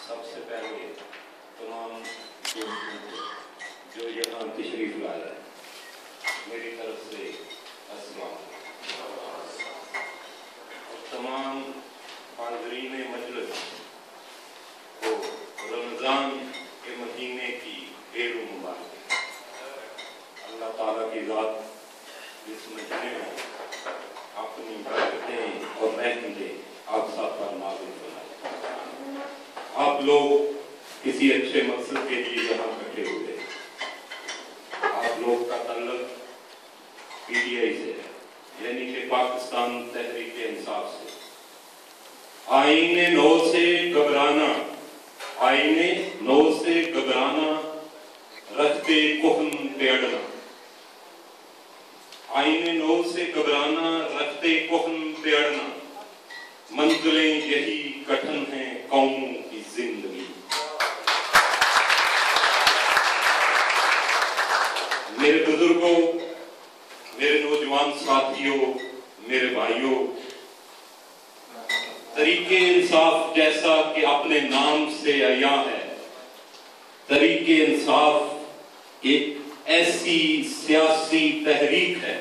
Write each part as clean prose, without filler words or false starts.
सबसे पहले तमाम जो यहाँ तशरीफ लाए हैं मेरी तरफ से अस्सलाम और तमाम हाज़रीन मजलिस को रमज़ान के महीने की ढेर मुबारक। अल्लाह ताला की ज़ात इस महीने में अपनी बरकतें और रहमतें आप सब पर नाज़िल फरमाए। आप लोग किसी अच्छे मकसद के लिए यहाँ इकट्ठे हुए। आप लोग का ताल्लुक PTI से है, यानी कि पाकिस्तान तहरीक-ए-इंसाफ से। आईने नौ से घबराना, आईने नौ से घबराना, रखते कुहन पे अड़ना। आईने नौ से घबराना, रखते कुहन पे अड़ना। मंजिलें यही कठिन हैं कौमों की जिंदगी। मेरे बुजुर्गों, मेरे नौजवान साथियों, मेरे भाइयों, तरीके इंसाफ जैसा कि अपने नाम से आया है, तरीके इंसाफ एक ऐसी सियासी तहरीक है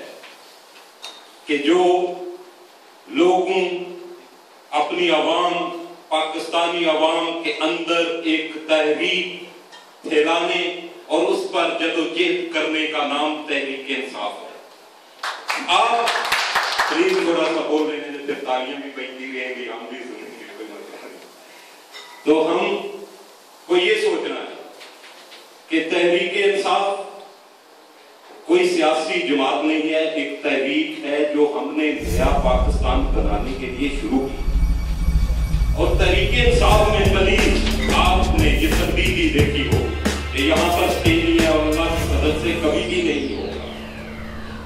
कि जो लोगों, अपनी आवाम, पाकिस्तानी आवाम के अंदर एक तहरीक फैलाने और उस पर जदोजहद करने का नाम तहरीक इंसाफ है। आप प्लीज थोड़ा सा बोल रहे हैं, फिर तालियां भी बजती रहेंगी, हम भी सुनेंगे, कोई मतलब नहीं। तो हमको ये सोचना है कि तहरीक इंसाफ कोई सियासी जमात नहीं है, एक तहरीक है जो हमने नया पाकिस्तान बनाने के लिए शुरू की। और तहरीक इंसाफ में कभी आपने ये तब्दीली देखी हो कि यहाँ पर स्टेज है और अल्लाह की मदद से कभी भी नहीं होगा,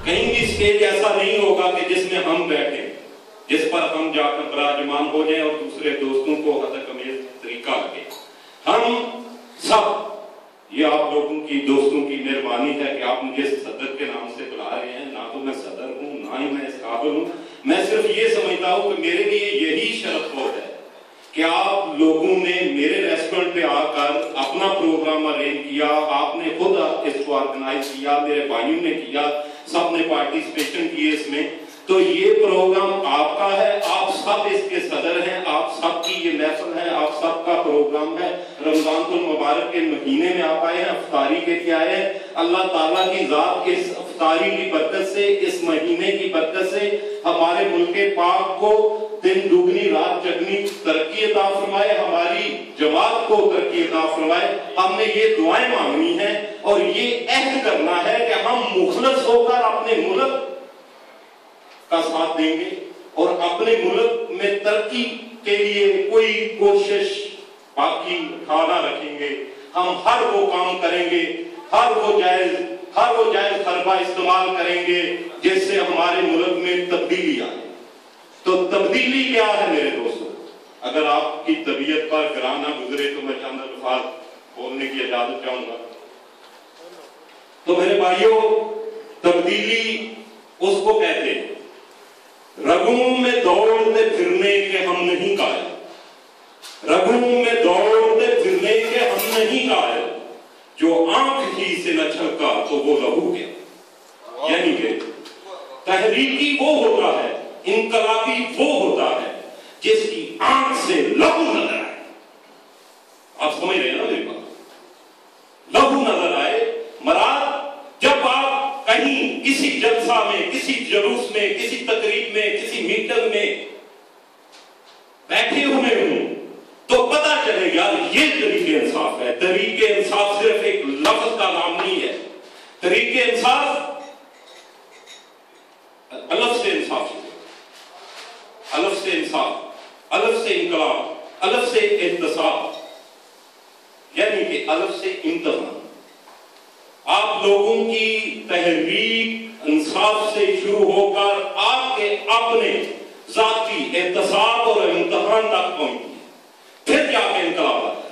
कहीं भी स्टेज ऐसा नहीं होगा कि जिसमें हम बैठे, जिस पर हम जाकर विराजमान हो जाए और दूसरे दोस्तों को हदकमेज़ तरीका लगे। हम सब, ये आप लोगों की, दोस्तों की मेहरबानी है कि आप मुझे सदर के नाम से बुला रहे हैं। ना तो मैं सदर हूँ, ना ही मैं इस काबिल हूँ। मैं सिर्फ ये समझता हूँ कि मेरे लिए यही शर्त हो है कि आप लोगों ने मेरे रेस्टोरेंट पे आकर अपना प्रोग्राम अरेंज किया, आपने खुद इसको ऑर्गेनाइज किया, मेरे भाइयों ने किया, सबने पार्टिसिपेशन किए इसमें। तो ये प्रोग्राम आपका है, आप सब इसके सदर हैं, आप सबकी ये महफिल है, आप सबका प्रोग्राम है। रमजान तुल मुबारक के महीने में आप आए हैं, अफ्तारी के लिए आए हैं। अल्लाह ताला की जात इस अफ्तारी की बरकत से, इस महीने की बरकत से हमारे मुल्क पाक को दिन दुगनी रात चगनी तरक्की अता फरमाए, हमारी जमात को तरक्की अता फरमाए। हमने ये दुआएं मांगनी है और ये अहद करना है कि हम मुखलस होकर अपने मुल्क का साथ देंगे और अपने मुल्क में तरक्की के लिए कोई कोशिश बाकी खाना रखेंगे। हम हर वो काम करेंगे, हर वो जायज खरबा इस्तेमाल करेंगे जिससे हमारे मुल्क में तब्दीली आए। तो तब्दीली क्या है मेरे दोस्तों? अगर आपकी तबीयत पर गिराना गुजरे तो मैं चंद अल्फाज बोलने की इजाजत चाहूंगा। तो मेरे भाइयों, तब्दीली उसको कहते हैं, रगों में दौड़ते फिरने के हम नहीं कायल, रगों में दौड़ते फिरने के हम नहीं कायल, जो आंख ही से न छलका तो वो लहू गया। यानी कि तहरीकी वो होता है, इनकलाबी वो होता है जिसकी आंख से लहू नजर आए। आप समझ रहे हैं ना मेरी बात? लहू नजर आए मराद, जब आप कहीं किसी जलसा में, किसी जुलूस में, किसी तकरीब में, किसी मीटिंग में बैठे हुए हों तो पता चले यार ये तरीके इंसाफ है। तरीके इंसाफ सिर्फ एक लफ्ज का नाम नहीं है। तरीके इंसाफ अलग से इंसाफ, अलग से इंसाफ, अलग से इंकलाब, अलग से एहतसाब, यानी कि अलग से इंतजाम। आप लोगों की तहरीक इंसाफ से शुरू होकर आपके अपने जाती एहतसाब और इम्तिहान तक पहुंची, फिर जाके इंकलाब आता है।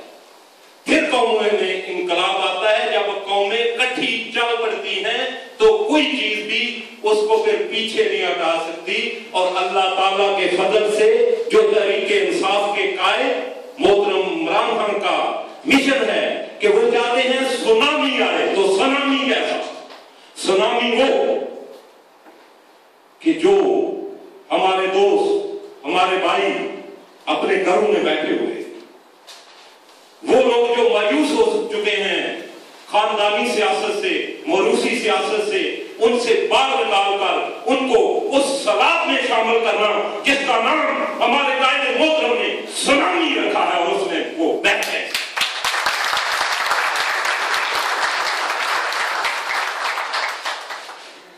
फिर कौमों में इंकलाब आता है जब कौमें इकट्ठी चल पड़ती हैं तो कोई चीज भी उसको फिर पीछे नहीं हटा सकती। और अल्लाह ताला के फजल से जो तहरीक इंसाफ के कायद मोहतरम इमरान खान का मिशन है कि वो चाहते हैं सुनामी आए तो सुनामी कैसा, सुनामी वो कि जो हमारे दोस्त हमारे भाई अपने घरों में बैठे हुए, वो लोग जो मायूस हो चुके हैं खानदानी सियासत से, मौरूसी सियासत से, उनसे बाहर निकालकर उनको उस सलात में शामिल करना जिसका नाम हमारे कायदे मोहतरम ने सुनामी रखा है, और उसमें वो बैठे।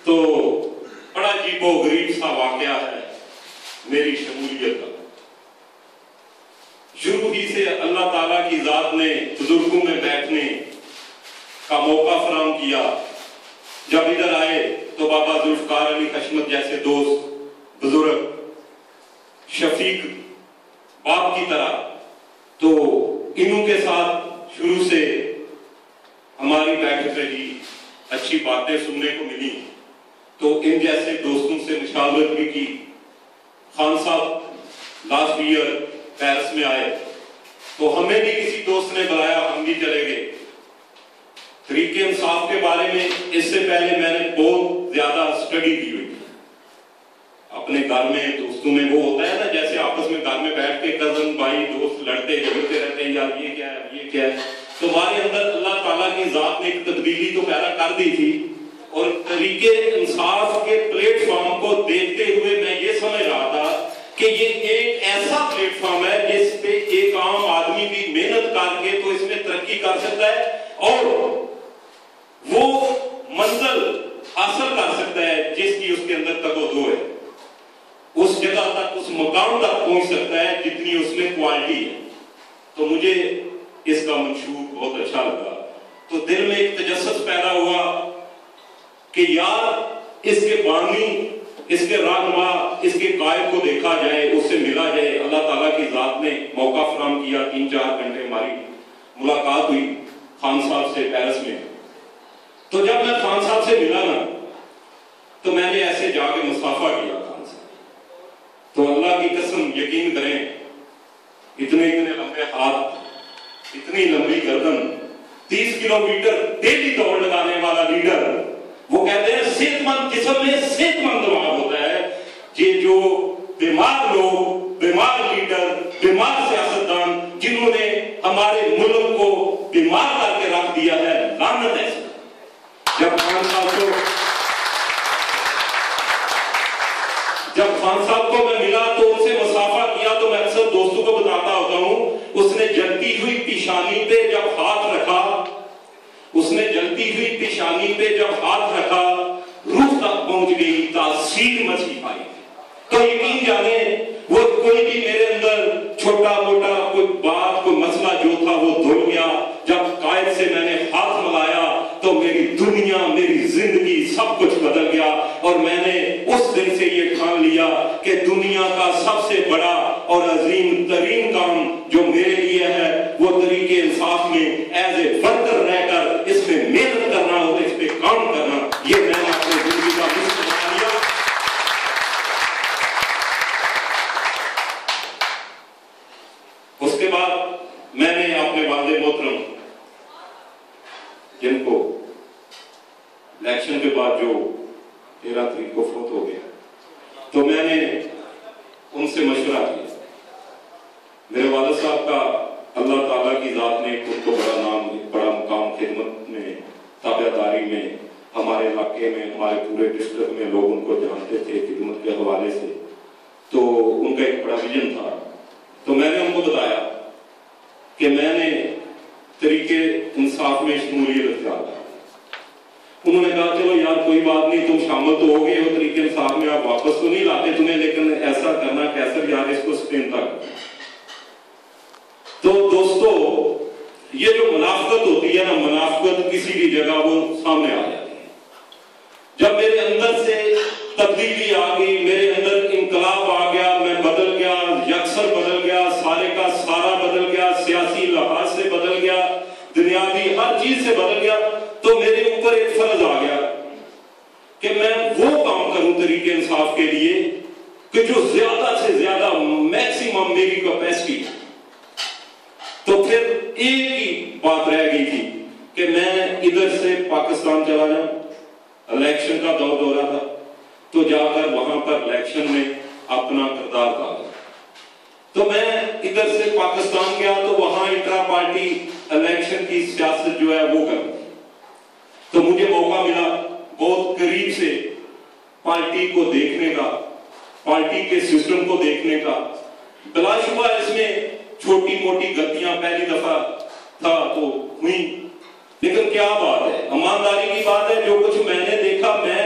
तो बड़ा अजीबो गरीब सा वाकया है मेरी शमूलियत का। शुरू ही से अल्लाह ताला की जात ने बुजुर्गों में बैठने का मौका फराहम किया। जब इधर आए तो बाबा जुल्फकार अली खशमत जैसे दोस्त बुजुर्ग, शफीक बाप की तरह, तो इन्हों के साथ शुरू से हमारी बैठक रही, अच्छी बातें सुनने को मिली। तो इन जैसे दोस्तों से मुशावरत भी की। खान साहब लास्ट ईयर पेरिस में आए तो हमें भी किसी दोस्त ने बुलाया, हम भी चले गए। तरीके इंसाफ के बारे में इससे पहले मैंने बहुत ज्यादा स्टडी की हुई अपने घर में, दोस्तों में। वो होता है ना जैसे आपस में घर में बैठ के कजन भाई दोस्त लड़ते झगड़ते रहते हैं, यार ये क्या है ये क्या है। तो हमारे अंदर अल्लाह ताला की जात ने एक तब्दीली तो पैदा कर दी थी, और तरीके इंसाफ के प्लेटफॉर्म को देखते हुए मैं ये समझ रहा था कि ये एक ऐसा प्लेटफॉर्म है जिस पे एक आम आदमी भी मेहनत करके तो इसमें तरक्की कर सकता है और वो मंजिल हासिल कर सकता है जिसकी उसके अंदर तगोदो है। उस जगह तक, उस मुकाम तक पहुंच सकता है जितनी उसमें क्वालिटी है। तो मुझे इसका मंशूर बहुत अच्छा लगा। तो दिल में एक तजस्सुस पैदा हुआ कि यार इसके बानी, इसके रहनुमा, इसके कायद को देखा जाए, उससे मिला जाए। अल्लाह ताला की जात ने मौका फराहम किया। 3-4 घंटे हमारी मुलाकात हुई खान साहब से पेरिस में। तो जब मैं खान साहब से मिला ना, तो मैंने ऐसे जाके मुसाफा किया खान साहब। तो अल्लाह की कसम यकीन करें, इतने इतने लंबे हाथ, इतनी लंबी गर्दन, 30 किलोमीटर डेली दौड़ लगाने वाला लीडर। वो कहते हैं सेहतमंद जिस्म में सेहतमंद दिमाग होता है। ये जो बीमार लोग, बीमार लीडर, बीमार सियासतदान जिन्होंने हमारे मुल्क को बीमार करके रख दिया है, लानत है। जब खान साहब को मैं मिला तो उनसे मुसाफा किया, तो मैं अक्सर दोस्तों को बताता होता हूं, उसने जलती हुई पेशानी पे जब हाथ रखा, उसने जलती हुई पेशानी पे जब हाथ रखा, रूह तक पहुंच गई, तासीर मची पाई। तो यकीन जाने वो कोई भी मेरे अंदर छोटा मोटा कोई बात, कोई मसला जो था वो धुल गया। जब कायद से मैंने हाथ मिलाया तो मेरी दुनिया, मेरी जिंदगी सब कुछ बदल गया। और मैंने उस दिन से ये ठान लिया कि दुनिया का सबसे बड़ा और अजीम तरीन काम जो मेरे लिए है वो तरीके इंसाफ में एज ए वर्कर रहकर इसमें मेहनत करना और इस पे काम करना। ये मैंने अपनी जिंदगी का मिशन बना लिया। उसके बाद मैंने अपने वालिद मोहतरम, जिनको इलेक्शन के बाद जो 13 तारीख को फौत हो गया, तो मैंने उनसे मशवरा किया। मेरे वालिद साहब का अल्लाह ताला की जात ने उनको बड़ा नाम, बड़ा मुकाम खिदमत में, ताबेदारी में, हमारे इलाके में, हमारे पूरे डिस्ट्रिक्ट में लोग उनको जानते थे खिदमत के हवाले से। तो उनका एक बड़ा विजन था। तो मैंने उनको बताया कि मैंने तरीके इंसाफ में शमूलियत इख्तियार की। उन्होंने कहा चलो यार कोई बात नहीं, तुम शामिल तो हो गए हो तरीके इंसाफ में, आप वापस तो नहीं लाते तुम्हें, लेकिन ऐसा करना कैसे यार, इसको स्पेन तक। तो दोस्तों, ये जो मुनाफकत होती है ना, मुनाफकत किसी भी जगह वो सामने आ जाती है। जब मेरे अंदर से तब्दीली आ गई, मेरे अंदर इंकलाब आ गया, मैं बदल गया, यकसर बदल गया, सारे का सारा बदल गया, सियासी लिहाज से बदल गया, दुनियावी हर चीज से बदल गया। तो मेरे ऊपर एक फर्ज आ गया कि जो ज्यादा से ज्यादा मैक्सिमम मेरी कैपेसिटी है। तो फिर एक ही बात रह गई थी कि मैं इधर से पाकिस्तान चला जाऊं, इलेक्शन का दौर हो रहा था, तो जाकर वहां पर इलेक्शन में अपना किरदार डाला। तो मैं इधर से पाकिस्तान गया तो वहां इंट्रा पार्टी इलेक्शन की सियासत जो है वो कर, तो मुझे मौका मिला बहुत करीब से पार्टी को देखने का, पार्टी के सिस्टम को देखने का। बिलाशुबा इसमें छोटी मोटी गलतियां पहली दफा था तो हुई, लेकिन क्या बात है, ईमानदारी की बात है। जो कुछ मैंने देखा, मैं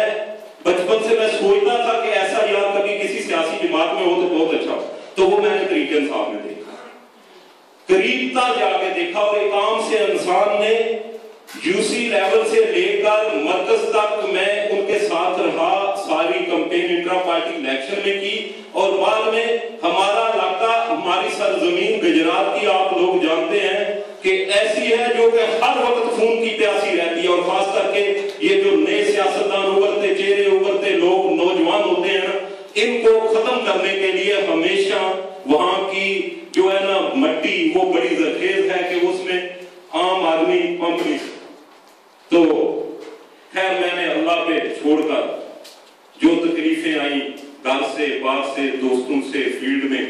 बचपन से मैं सोचता था कि ऐसा यार कभी किसी सियासी जमात में हो तो बहुत अच्छा हो, तो वो मैंने तरीके इंसाफ में देखा, करीबता जाके देखा। और एक आम से इंसान ने यूसी लेवल से लेकर मरकज तक मैं उनके साथ रहा, सारी कंपेन इंट्रा पार्टी इलेक्शन में की। और बाद में हमारा इलाका, हमारी सरजमीन गुजरात की आप लोग जानते हैं कि ऐसी है जो कि हर वक्त खून की प्यासी रहती है। और खास करके ये जो नए सियासतदान उभरते चेहरे, उभरते लोग, नौजवान होते हैं ना, इनको खत्म करने के लिए हमेशा वहां की जो है ना मट्टी वो बड़ी जरखेज है कि उसमें आम आदमी पंप नहीं। तो खैर मैंने अल्लाह पे छोड़कर जो तकलीफें आई, घर से, बाहर से, दोस्तों से, फील्ड में,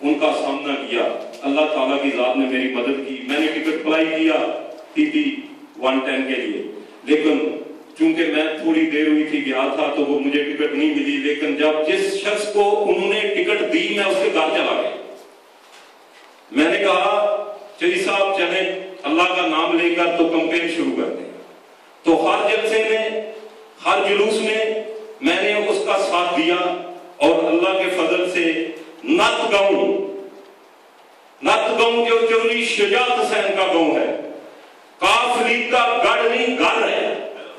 उनका सामना किया। अल्लाह ताला की जात ने मेरी मदद की। मैंने टिकट अप्लाई किया TP 110 के लिए, लेकिन चूंकि मैं थोड़ी देर हुई थी गया था तो वो मुझे टिकट नहीं मिली। लेकिन जब जिस शख्स को उन्होंने टिकट दी, मैं उसके घर चला गया। मैंने कहा चली साहब चले, अल्लाह का नाम लेकर तो कंपेन शुरू कर दें। तो हर जलसे में, हर जुलूस में मैंने उसका साथ दिया। और अल्लाह के फजल से नत गांव जो चौधरी शुजात हुसैन का गांव है, काफ लीग का गढ़ नहीं घर है,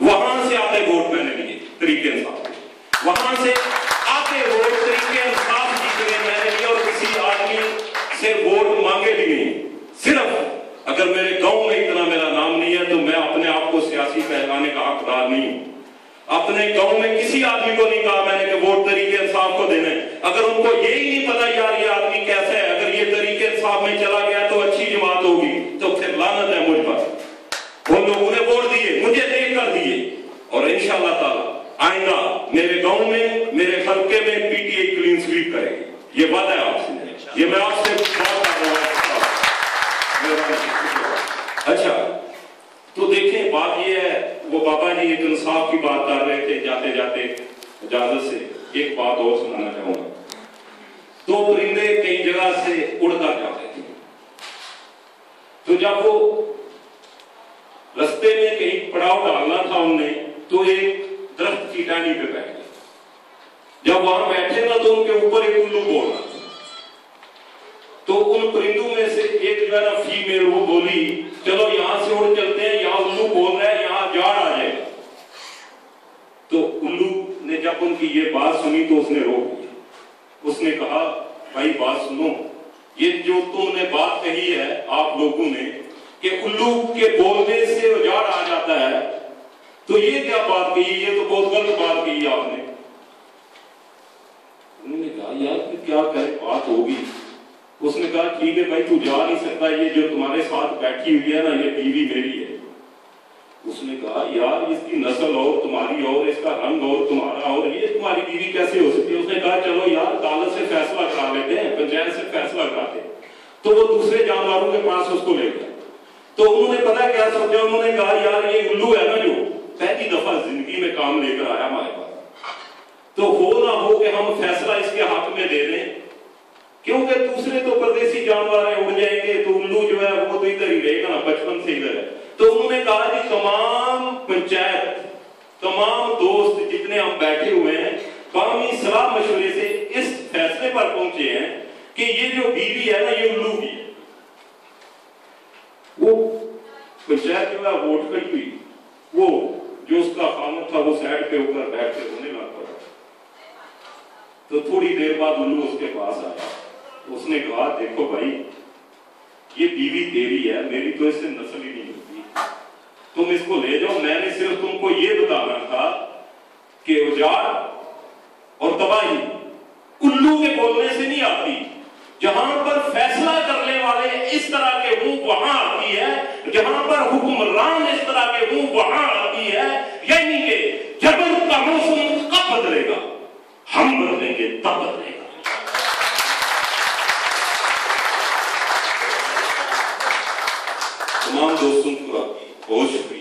वहां से आते वोट मैंने लिए तरीके इंसाफ, वहां से आते वोट तरीके इंसाफ जीतने मैंने लिए। और किसी आदमी से वोट मांगे भी नहीं। सिर्फ अगर मेरे गांव में इतना मेरा नाम नहीं है तो मैं अपने आप को सियासी कहलाने का हकदार नहीं हूं। अपने गांव में किसी आदमी को नहीं कहा मैंने कि वोट तरीके इंसाफ को देने। अगर उनको यही नहीं पता यार ये आदमी कैसा है, अगर ये तरीके इंसाफ में चला गया तो अच्छी जमात होगी, तो फिर लानत है मुझ पर। उन लोगों ने वोट दिए, मुझे देख कर दिए। और इंशाअल्लाह ताला आइंदा मेरे गांव में, मेरे हल्के में PTI क्लीन स्वीप करेगी, ये वादा है आपसे, ये मैं आपसे बात कर रहा हूं। अच्छा, तो देखें बात ये है, वो बाबा जी एक इंसाफ की बात कर रहे थे, जाते जाते इजाजत से एक बात और सुनाना चाहूंगा। तो परिंदे कई जगह से उड़कर जाते थे, तो जब वो रास्ते में कहीं पड़ाव डालना था उनने, तो एक दरख्त की टहनी पे बैठ गए। जब वहां बैठे ना तो उनके ऊपर एक उल्लू बोल रहा था। तो उन परिंदों में से एक जो है ना फीमेल, वो बोली चलो यहां से उड़ चलते हैं, यहाँ उल्लू बोल रहा है, यहाँ जाड़ आ जाएगा। तो उल्लू ने जब उनकी ये बात सुनी तो उसने रोक दिया। उसने कहा भाई बात सुनो, ये जो तुमने बात कही है आप लोगों ने कि उल्लू के बोलने से उजाड़ आ जाता है, तो ये क्या बात कही, ये तो बहुत गलत बात कही आपने। उन्होंने कहा यार फिर क्या करे, बात होगी। उसने कहा ठीक है भाई तू जा नहीं सकता, ये जो तुम्हारे साथ बैठी हुई है ना ये बीवी मेरी है। उसने कहा यार इसकी नस्ल और तुम्हारी और, इसका रंग और तुम्हारा और, ये तुम्हारी बीवी कैसे हो सकती है। उसने कहा चलो यार अदालत से फैसला करा लेते हैं, पंचायत से फैसला कराते हैं। तो वो दूसरे जानवरों के पास उसको ले गया। तो उन्होंने पता क्या सोचा, उन्होंने कहा यार ये उल्लू है ना जो पहली दफा जिंदगी में काम लेकर आया हमारे पास, तो हो ना हो कि हम फैसला इसके हक में दे दें, क्योंकि दूसरे तो परदेसी जानवर उड़ जाएंगे, तो उल्लू जो है वो तो इधर ही रहेगा ना, बचपन से इधर है। तो उन्होंने कहा कि तमाम पंचायत, तमाम दोस्त जितने हम बैठे हुए हैं, कौमी सलाह मशवरे से इस फैसले पर पहुंचे हैं कि ये जो बीवी है ना ये उल्लू की है। वो पंचायत जो है वोट करी हुई, वो जो उसका खामद था वो साइड पे ऊपर बैठ के रोने लग पड़ा। तो थोड़ी देर बाद उल्लू उसके पास आया। उसने कहा देखो भाई ये बीवी तेरी है, मेरी तो इससे नस्ल ही नहीं होती, तुम इसको ले जाओ। मैंने सिर्फ तुमको ये बताना था कि उजाड़ और तबाही उल्लू बोलने से नहीं आती, जहां पर फैसला करने वाले इस तरह के हों वहां आती है, जहां पर हुक्मरान इस तरह के हों वहां आती है। यानी कि जबर का मौसम कब बदलेगा? हम बदलेंगे तब बदलेगा। तमाम दोस्तों का बहुत शुक्रिया।